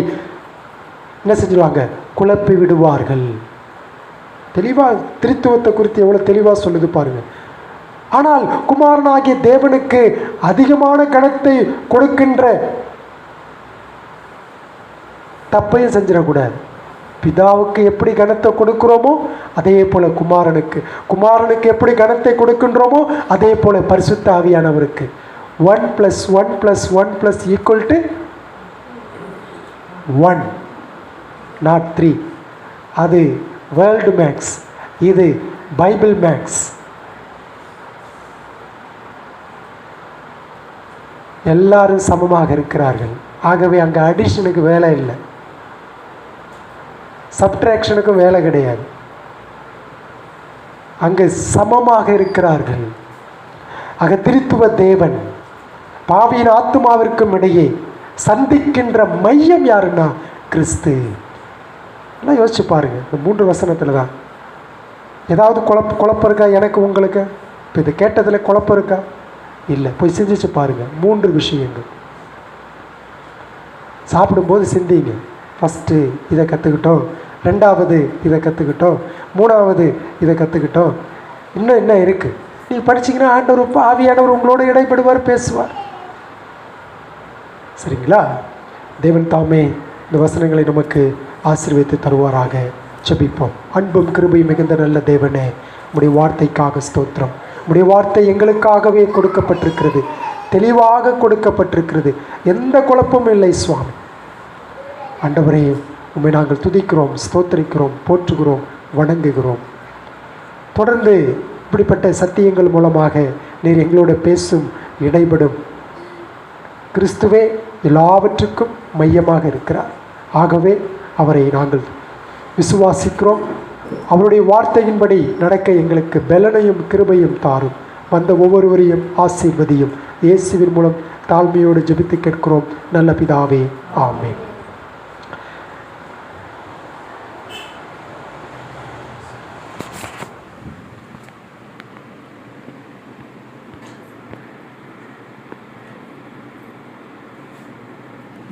என்ன செஞ்சிருவாங்க? குழப்பி விடுவார்கள். தெளிவாக திருத்துவத்தை குறித்து எவ்வளோ தெளிவாக சொல்லுது பாருங்க. ஆனால் குமாரனாகிய தேவனுக்கு அதிகமான கனத்தை கொடுக்கின்ற தப்பையும் செஞ்சிடக்கூடாது. பிதாவுக்கு எப்படி கனத்தை கொடுக்கிறோமோ அதே போல குமாரனுக்கு எப்படி கனத்தை கொடுக்கின்றோமோ அதே போல பரிசுத்த ஆவியானவருக்கு 1 + 1 + 1 = 1, நாட் 3. அது வேர்ல்டு மேக்ஸ், இது பைபிள் மேக்ஸ். எல்லாரும் சமமாக இருக்கிறார்கள். ஆகவே அங்கே அடிஷனுக்கு வேலை இல்லை, சப்ட்ராக்ஷனுக்கும் வேலை கிடையாது. அங்கே சமமாக இருக்கிறார்கள். ஆக திருத்துவ தேவன் பாவியின் ஆத்துமாவிற்கும் இடையே சந்திக்கின்ற மையம் யாருன்னா கிறிஸ்து. எல்லாம் யோசிச்சு பாருங்க. இந்த 3 வசனத்தில் தான் ஏதாவது குழப்பம் இருக்கா? எனக்கு உங்களுக்கு இப்போ இதை கேட்டதில் குழப்பம் இருக்கா? இல்லை. போய் சிந்திச்சு பாருங்க. 3 விஷயங்கள் சாப்பிடும்போது சிந்திங்க. ஃபஸ்ட்டு இதை கற்றுக்கிட்டோம், 2வது இதை கற்றுக்கிட்டோம், 3வது இதை கற்றுக்கிட்டோம். இன்னும் என்ன இருக்குது? நீங்கள் படிச்சிங்கன்னா ஆண்டவர் ஆவியானவர் உங்களோட இடைப்படுவார், பேசுவார். சரிங்களா? தேவன் தாமே இந்த வசனங்களை நமக்கு ஆசீர்வதித்து தருவாராக. ஜெபிப்போம். அன்பும் கிருபையும் மிகுந்த நல்ல தேவனே, உம்முடைய வார்த்தைக்காக ஸ்தோத்திரம். உம்முடைய வார்த்தை எங்களுக்காகவே கொடுக்கப்பட்டிருக்கிறது, தெளிவாக கொடுக்கப்பட்டிருக்கிறது. எந்த குழப்பமும் இல்லை சுவாமி. ஆண்டவரே, உம்மை நாங்கள் துதிக்கிறோம், ஸ்தோத்திரிக்கிறோம், போற்றுகிறோம், வணங்குகிறோம். தொடர்ந்து இப்படிப்பட்ட சத்தியங்கள் மூலமாக நீர் எங்களோட பேசும், இடைபடும். கிறிஸ்துவே எல்லாவற்றுக்கும் மையமாக இருக்கிறார். ஆகவே அவரை நாங்கள் விசுவாசிக்கிறோம். அவருடைய வார்த்தையின்படி நடக்க எங்களுக்கு பலனையும் கிருபையும் தாரும். வந்த ஒவ்வொருவரையும் ஆசீர்வதியும். இயேசுவின் மூலம் தாழ்மையோடு ஜெபித்து கேட்கிறோம் நல்ல பிதாவே, ஆமென்.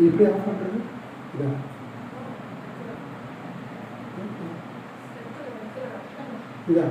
எப்படி ஆஃப் பண்ணுறது? இதா